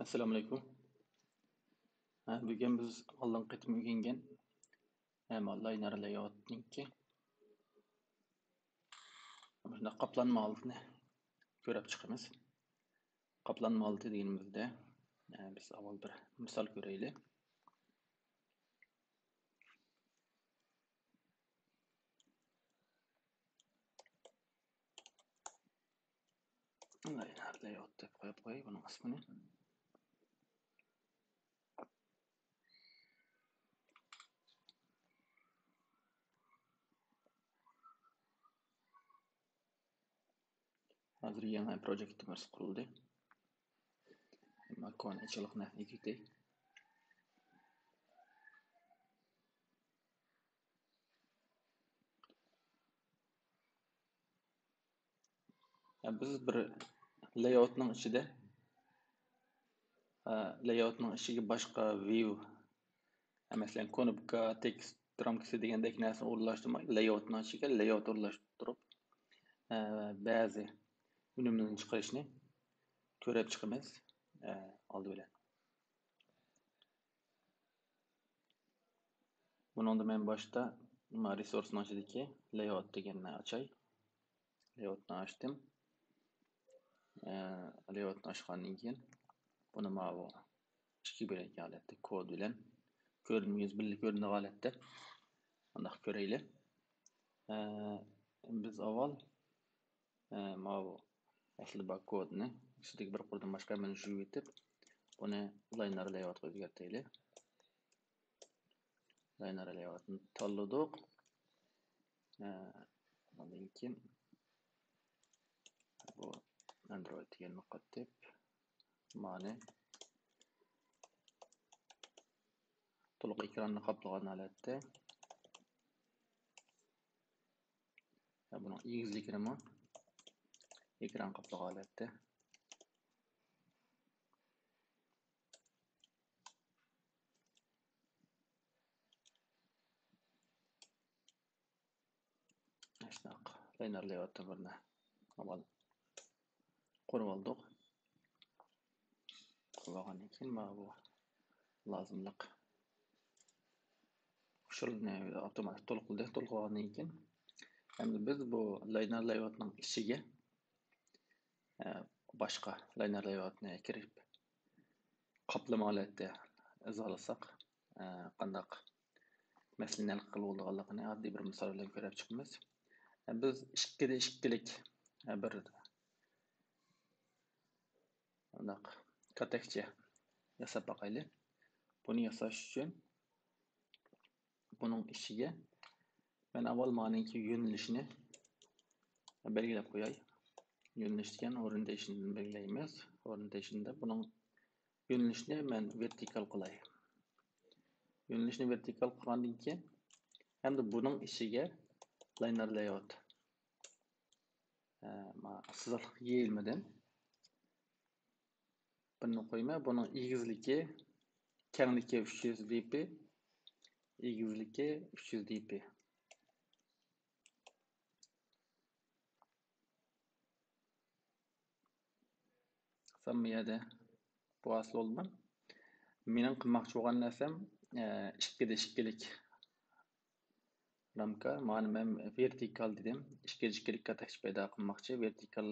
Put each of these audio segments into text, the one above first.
Assalomu alaykum. Bugun biz oldingi qitim o'rgangan liner layout'ningki mana qoplanma holatini ko'rib chiqamiz. Qoplanma holati deganimizda biz avval bir misol ko'raylik. Liner layout deb qo'yib qo'yay buning ismini. Hozir yangi projektimiz qurildi. Makon ichiqni ekitay. Biz bir layout'ning ichida layout'ning ichiga boshqa view masalan konopka, text ramkasi degandek narsani o'rlashtirmay layout'ning ichiga layout o'rlashtirib ba'zi unumlarni chiqarishni ko'rib chiqamiz oldi bilan. Buningda men boshda resursning ichidagi layout deganni ochay. Layoutni ochdim. Layoutni ochgandan keyin buni mana ikki bo'lakka holatda kod bilan ko'rinmaymiz birga ko'rinadigan holatda undaq ko'raylik. Biz avval mana bu asli bor kodni ichidagi bir qurdan boshqa meni yuvib etib buni liner layoutga o'zgartiraylik. Liner layoutni tanladik. Undan keyin bu Android deganni qo'yib mana to'liq ekranni qoplagan holatda buning egizligini ekran qoplagan holatda shunaqa liner layoutni birni avval qurib oldik. Qurgandan keyin mana bu lozimliq usulni avtomatik to'liqladik. To'liqlagandan keyin endi biz bu liner layoutning ichiga boshqa liner layoutni kirib qoplama holatda izolasak qandaq masalalar qilib bo'lganligini oddiy bir misol bilan ko'rib chiqamiz. Biz 2'de 2'lik bir undaq katakcha yasab baqaylik. Buni yasash uchun buning ichiga men avval ma'niki yo'nalishni belgilab qo'yay. Yo'nalish degan orientation'ni belgilaymiz. Orientation'da buning yo'nalishni men vertikal qilay. Yo'nalishni vertikal qilgandan keyin endi buning ichiga liner layout siziq yeyilmadan buni qo'yma, buning egizligi kengligi 300 dp, egizligi 300 dp. Sammiyada bu asli olman. Mening qilmoqchi bo'lgan narsam 2'de 2'lik ramka. Mana men vertikal dedim. 2'de 2'lik katakcha paydo qilmoqchi, vertikal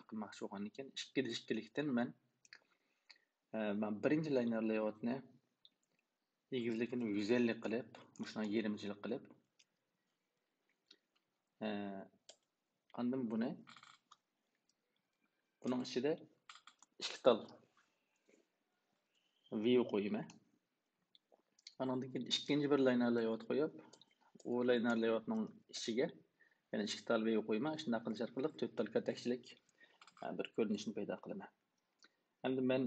qilmoqchi bo'lgandan keyin 2'de 2'likdan men birinchi liner layoutni egizligini 150 qilib, shunday yerimchilik qilib andan buning ichida ikki tal view qo'yma. Andan keyin ikkinchi bir liner layout qo'yib, u liner layoutning ichiga yana ikki tal view qo'yma. Shunday qilish orqali 4 tal katakchilik bir ko'rinishni paydo qilaman. Endi men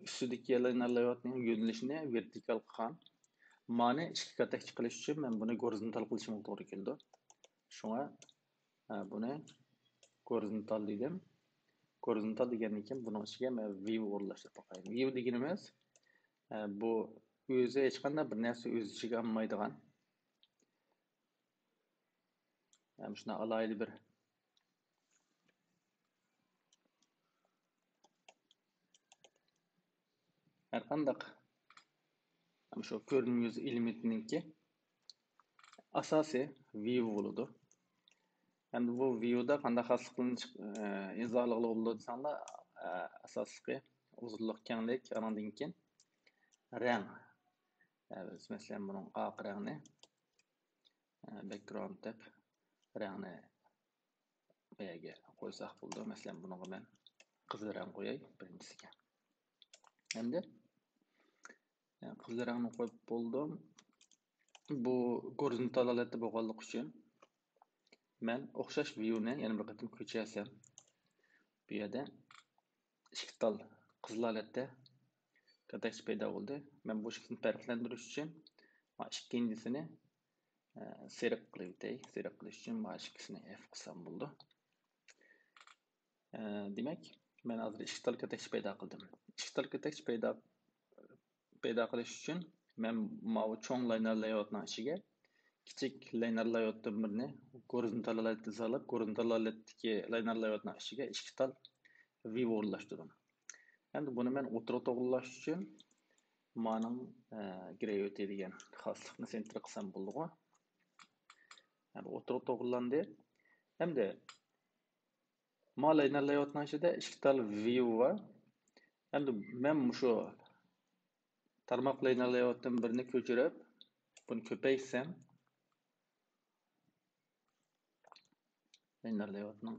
ustidagi liner layoutning yo'nalishini vertikal qilgan. Mana ikki katakchi qilish uchun men buni horizontal qilishim to'g'ri keldi. Shunga buni horizontal dedim. Horizontal degandan keyin buning ichiga men view o'rlashtirib qo'yay. View deganimiz bu o'zi hech qanday bir narsa o'z ichiga olmaydigan. Shuna alayli bir Her qandaq shu ko'rinma yuz elementiningki asosiy view bo'ladi. Endi bu viewda qanday xosliklarni izohlig'li bo'ladi desanglar, asosiy uzunlik, kenglik, andan keyin rang. Biz masalan buning oq rangni background deb rangni boyaga qo'ysak bo'ldi. Masalan bunga men qizil rang qo'yay birinchisiga. Endi qizil rangni qo'yib bo'ldim. Bu horizontal holatda bo'lganlik uchun men o'xshash viewni yana bir qatim ko'charsam, bu yerda ikki tal qizil holatda katakch paydo bo'ldi. Men bu ikisini farqlantirish uchun ikkinchisini seriq qilib o'tay. Seriq qilish uchun mana ikkisini F qilsam bo'ldi. Demak, men hozir ikki tal katakch paydo qildim. Ikki tal katakch paydo qilish uchun men mana cho'ng liner layoutning ichiga kichik liner layoutdan birini horizontal holatga solib, horizontal holatdagi liner layoutning ichiga ikki tal view o'rnashtirdim. Endi buni men o'tira to'g'rilash uchun ma'ning gravity degan xoslikni center qilsam bo'ldi-ku. Endi o'tira to'g'rilandi. Endi mana liner layoutning ichida ikki tal view var. Endi men shu tarmoq liner layoutdan birini ko'chirib, buni ko'paysam, liner layoutning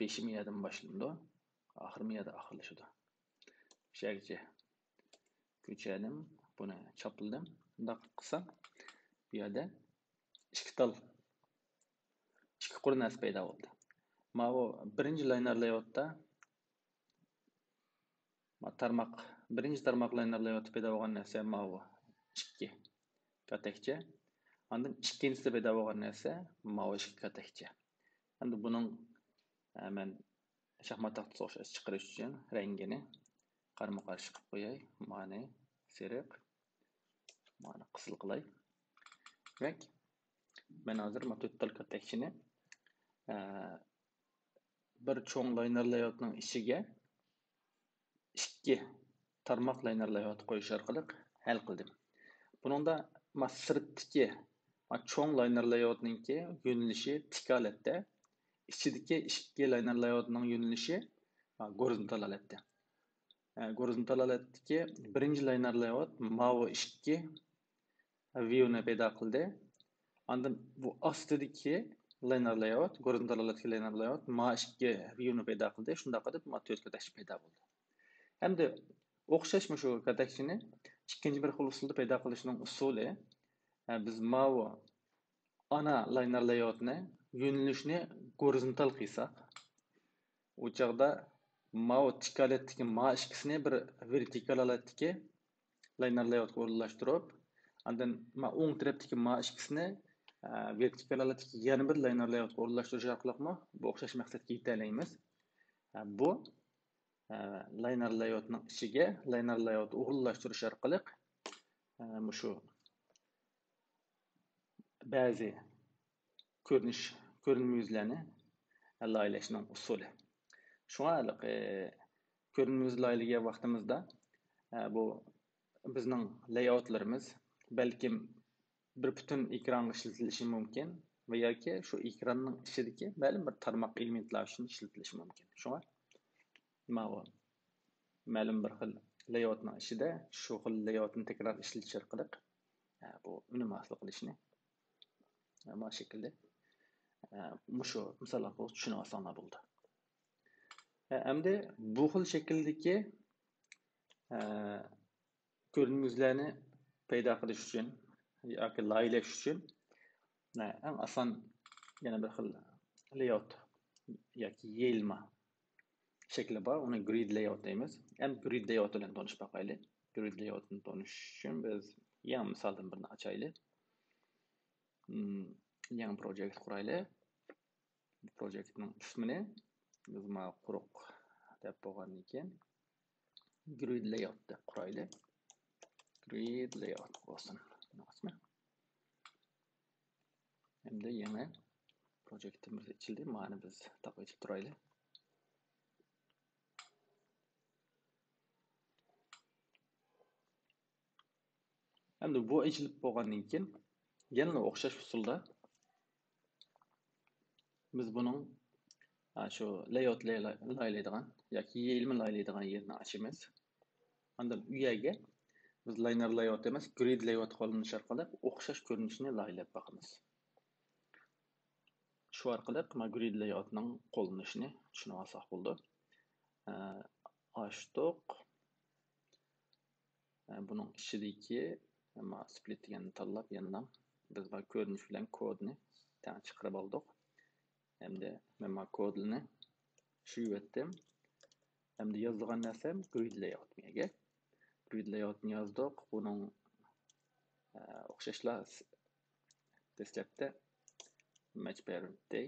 5 miyadan boshlandi, oxir miyada oxirlashadi. O'shaga ko'chadim, buni chopildim. Bunday qilsam, bu yerda ikki tal ikki qo'rnas paydo bo'ldi. Mana bu birinchi liner layoutda birinchi tarmoq liner layout paydo bo'lgan narsa mana bu ikki katakcha. Ondan ikkinchisi paydo bo'lgan narsa mana bu ikki katakcha. Endi buning men shaxmat taxtasiga o'xshash chiqarish uchun rangini qarama-qarshi qilib qo'yay. Mana seriq, mana qizil qilay. Demak, men hozir mana to'rtta katakchini bir cho'ng liner layoutning ichiga ikki tarmoq liner layout qo'yish orqali hal qildim. Buningda mana sirtdagi cho'ng liner layoutningki yo'nalishi tik holatda, ichidagi ikki liner layoutning yo'nalishi horizontal holatda. Horizontal holatdagi birinchi liner layout mana bu ikki viewni paydo qildi. Ondan bu ostidagi liner layout, horizontal holatdagi liner layout mana ikki viewni paydo qildi. Shunday qilib mana to'rt katakcha paydo bo'ldi. Endi o'xshash shu katakchini ikkinchi bir xil usulda paydo qilishning usuli biz mana bu ana liner layoutni yo'nalishni horizontal qilsak, u chaqda mana bu tik holatdagi mana ikkisini bir vertikal holatdagi liner layoutga o'rnashtirib, ondan mana o'ng tarafdagi mana ikkisini vertikal holatdagi yana bir liner layoutga o'rnashtirish orqali bu o'xshash maqsadga yeta olamiz. Bu liner layoutning ichiga liner layout o'rnashtirish orqali shu ba'zi ko'rinma yuzlarni loyilashning usuli. Shunga ko'rinma yuz loyilagan vaqtimizda bu bizning layoutlarimiz balkim bir butun ekronga ishlatilishi mumkin va yoki shu ekranning ichidagi ma'lum bir tarmoq elementlar uchun ishlatilishi mumkin. Shunga ma'lum bir xil layoutning ichida shu xil layoutni takror ishlatish orqali bu unum hosil qilishni mana shaklda shu misol orqali tushuna olsanglar bo'ldi. Endi bu xil shakldagi ko'rinma yuzlarni paydo qilish uchun yoki loyihalash uchun eng oson yana bir xil layout yoki yelma shakli bor. Uni grid layout deymiz. Ham grid layout bilan tanishib boqaylik. Grid layoutni tanishish uchun biz yangi misoldan birini ochaylik. Yangi projekt quraylik. Bu projektning ismini biz mana quruq deb qo'ygandan keyin grid layout deb quraylik. Grid layout bo'lsin. To'g'risimi? Endi yana projektimiz ichildi. Mana biz taqib turaylik. Endi bu ichilib bo'lgandan keyin yana o'xshash usulda biz buning shu layout laylaydigan yoki yeyilma laylaydigan yerini ochamiz. Andan u yerga biz liner layout emas, grid layout qo'llanish orqali o'xshash ko'rinishni laylab boqamiz. Shu orqali grid layoutning qo'llanishini tushunib olsak bo'ldi. Açtık. Bunun ichidagi split deganni tanlab yandan biz bu ko'rinish bilan kodni chiqarib oldik. Endi men bu kodni shu yetdim. Endi yozilgan narsam grid layout miyaga. Grid layoutni yozdik. Bunun o'xshashlar dastlabda match parent day.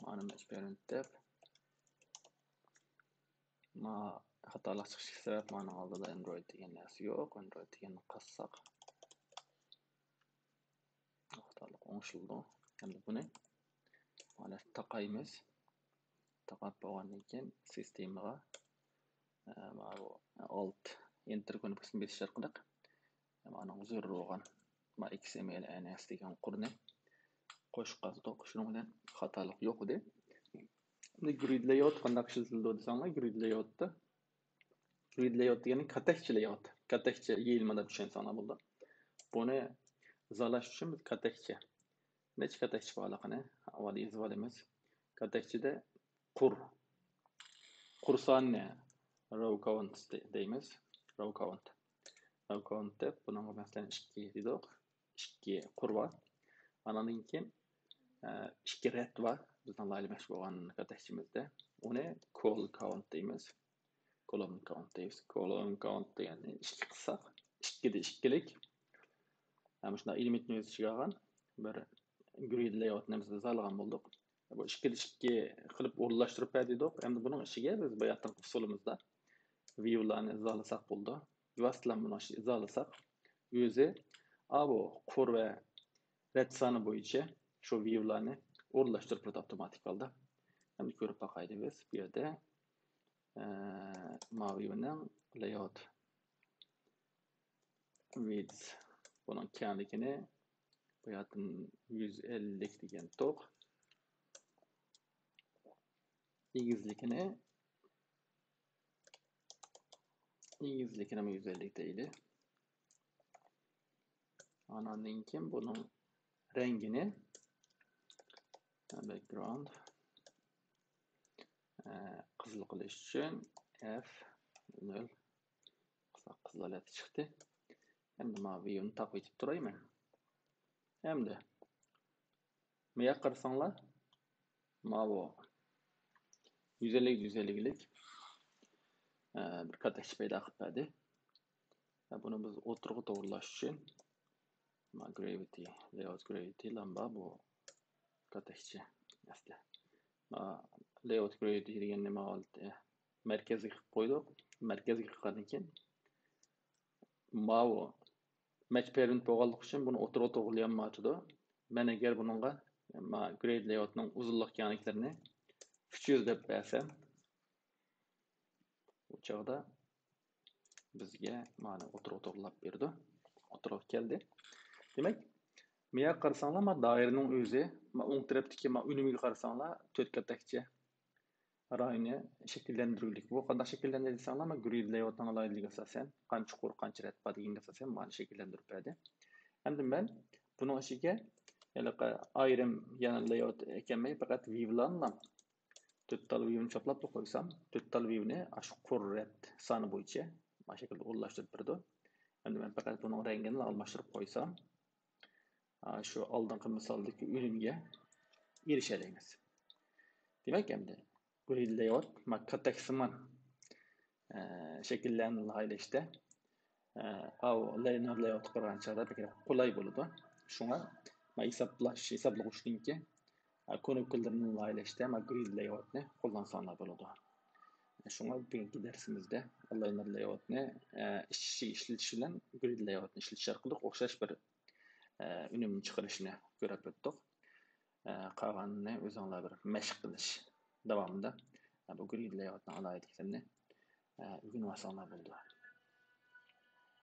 Mana match parent deb xatolik chiqishiga sabab mana oldida Android degan narsa yo'q. Android deganni qassak xatolik o'ngishildi. Endi buni mana taqaymiz. Taqab bo'lgandan keyin sistemaga alt enter ko'nikmasini besish orqali mana zarur bo'lgan XML NS degan qurni qo'shib qazdik. Shuning bilan xatolik yo'q edi. Grid layout qanday ishlatiladi desanglar, grid layout degani katakcha layout. Katakcha yeyilmada tushensanglar bo'ldi. Buni izolash uchun biz katakcha. Necha katakcha borligini avval yozib olamiz. Katakchada qur sonini row count deymiz. Row count deb bunga masalan 2 dedik. 2 qur bor. Andan keyin 2 red var. Bizden laylamış olan katakçimizde. Onu column count deyimiz. Column count deyiz. Column count yani 2 kısa. 2 de 2'lik. Yani şunda elementini özü çıkargan. Bir grid layout nemizde zalgan bulduk. Bu 2 de 2 kılıp uğurlaştırıp dedik. Hem de bunun içine biz bayatın usulümüzde view'larını zalasak buldu. Vasılan bunu zalasak. Özü bu kur ve red sanı boyunca şu view'larını uğurlaştırıp otomatik oldu. Hem görüp bakaydı biz. Bir de view'nin layout width bunun kendikini bayatın 150'lik degan tok. İngizlikini 150'lik değil. Anandan keyin bunun rengini background qizil qilish uchun F0 qizil alat chiqdi. Endi mana view'ni taqib etib turaymi? Endi bu yoqqa qarasanglar mana bu 150'lik bir katakcha paydo qilib berdi. Buni biz o'tirg'i to'g'rilash uchun gravity layout gravity lamba bu katakcha asli. Layout gravity degan nima oldi? Markazga qilib qo'ydik. Markazga qilgandan keyin bu match parent bo'lganligi uchun buni o'tirg'i to'g'rilayolmaydi. Men agar buningga grid layoutning uzunlik kengliklarini 300 deb bersam, bu chog'da bizga mana o'tirg'i to'g'rilab berdi. O'tirib keldi. Demak, bu yoqqa qarasanglar, mana doiraning o'zi, o'ng tarafdagi unimiga qarasanglar, 4 katakcha rayni shakllantiruvlik. Bu qanday shakllanadi desanglar, grid layoutning alayligiga asosan, qancha qur, qancha red bor deganga asosan mana shakllantirib berdi. Endi men buning ichiga ayrim yana layout ekanmay, faqat view'larni total view'ni choplab qo'ysam, total view'ni shu qur red soni bo'yicha mana shaklda o'rlashtirib berdi. Endi men faqat buning rangini almashtirib qo'ysam, shu oldingi misoldagi unimga erishamiz. Demak, endi grid layout kataksimon shakllarni laylashda liner layout qilgan chog'da qulay bo'ladi. Shunga hisoblag'uchniki ko'nikmalarni laylashda grid layoutni qo'llansanglar bo'ladi. Shunga bugungi darsimizda liner layoutni ishlatish bilan grid layoutni ishlatish orqali o'xshash bir unumni chiqarishni ko'rib o'tdik. Qolganini o'zinglar bir mashq qilish davomida bu grid layoutni alayliklarni o'rganib olsanglar bo'ldi.